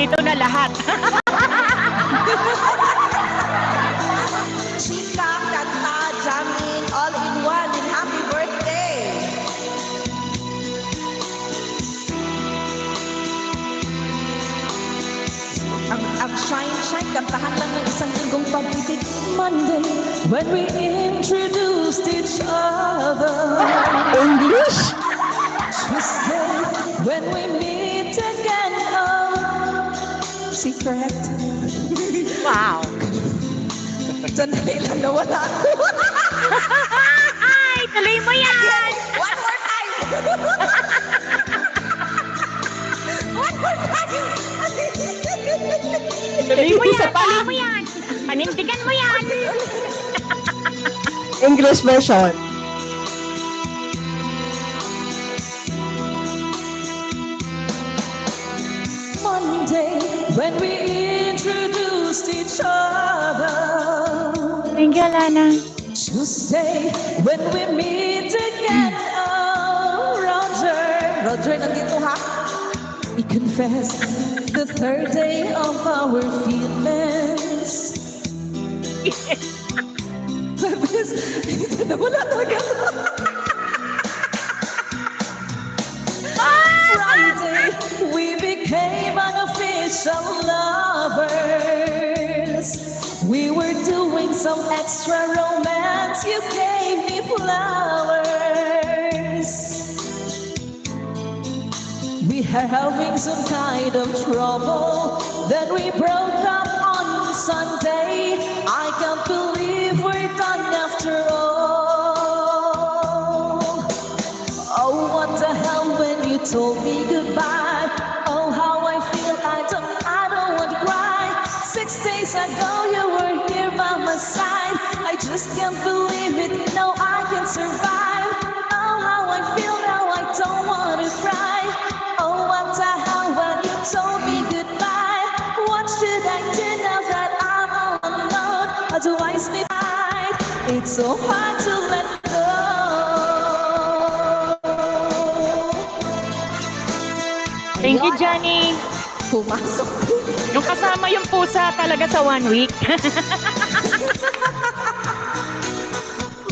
Ito na lahat. Chika, kanta, jamming, all in one, and happy birthday! Ang shine, kantahan lang ng isang linggong pag-ibig. Monday, when we introduced each other. English? Tuesday, when we meet again. Oh, secret. Wow. Sandali lang nawala ako. Ay, tuloy mo yan. One more time! One more time! Tuloy mo Isa yan. pa. Tuloy mo yan. Panindigan mo yan. English version. Monday, when we introduced each other. Thank you, Lana. Tuesday, when we meet again. Oh, Roger. Roger, nandito ha? We confess the third day of our feelings. Wala talaga. Friday, we became unofficial lovers. We were doing some extra romance. You gave me flowers. We were having some kind of trouble. Then we broke up on Sunday. I can't believe we're done after all. Oh, what the hell when you told me goodbye. Oh, how I feel, I don't want to cry. 6 days ago you were here by my side. I just can't believe it, no, I can survive. Oh, how I feel now, I don't want to cry. Oh, what the hell when you told me goodbye. What should I do now that I'm all alone? How do I sleep at night? It's so hard to let go. Thank you, Johnny. Pumasok. Yung kasama yung pusa talaga sa 1 week.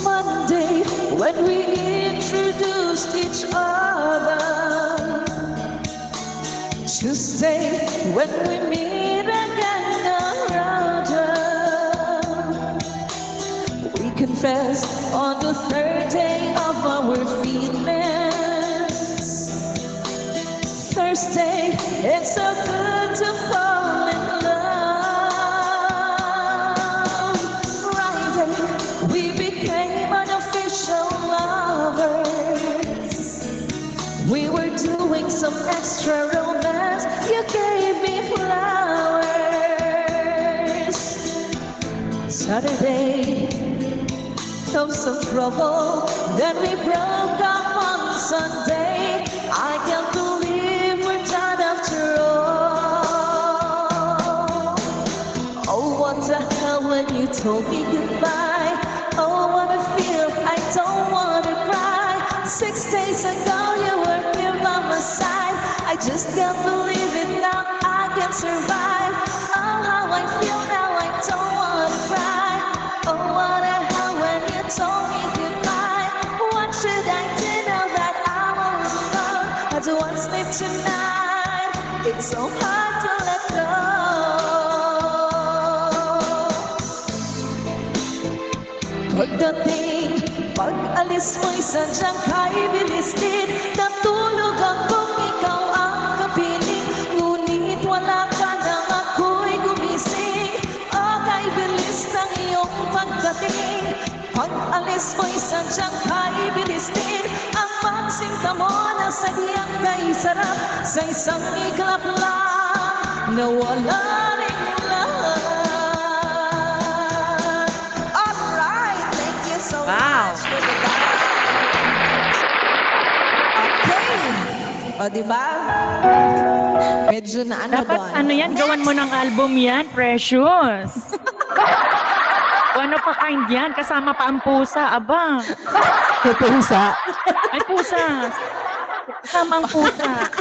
Monday, when we introduced each other. Tuesday, when we meet again. We confess on the third day of our feelings. Thursday, it's so good to fall in love. Friday, we became unofficial lovers. We were doing some extra romance. You gave me flowers. Saturday, some trouble. Then we broke up on Sunday. I can't believe we're done after all. Oh, what the hell when you told me goodbye. Oh, what I feel, I don't want to cry. 6 days ago you were here by my side. I just can't believe it now, I can survive. Oh, how I feel now, I don't want to cry. Oh, what the hell when you told me goodbye. What should I do now that I'm all alone? How do I sleep tonight? It's so hard to let go. Pagdating, pag-alis mo'y sadyang kay bilis din. Natulog akong ikaw ang kapiling. Ngunit wala ka nang ako'y gumising. O kay bilis ng iyong pagdating. Pag-alis mo'y sadyang kay bilis din. Ang pagsinta mo na sadyang kay sarap. Sa isang iklap lang, nawala rin lahat. So Wow. much for the dance. Okay. O, diba? Medyo na ano Dapat doon. ano yan, gawan mo ng album yan, Precious. O ano pa kind yan, kasama pa ang pusa, aba. Pusa. Ay, pusa. Kasama ang pusa.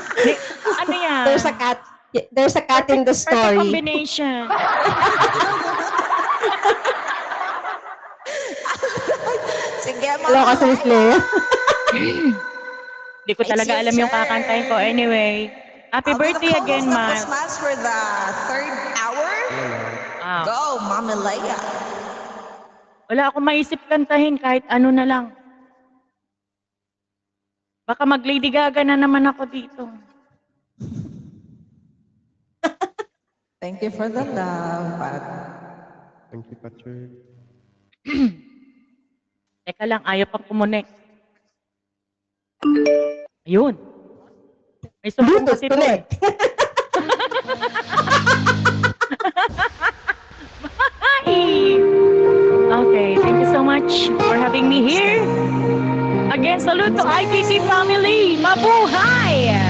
Ano yan? There's a cat. There's a cat in the Perfect story. combination. Sige, Hello ka sa Miss Lea. Hindi ko talaga alam yung kakantahin ko. Anyway, happy birthday again, The Miles. smash for the third hour. Wow. Go, Mami Leia. Wala akong maisip kantahin kahit ano na lang. Baka mag-Lady Gaga na naman ako dito. Thank you for the love, Pat. Thank you, Patrick. Teka lang, ayaw pa kumunik. Ayun. May sumbong Bluetooth kasi to eh. connect. Hi! Okay, thank you so much for having me here. Again, salute to IKC family. Mabuhay!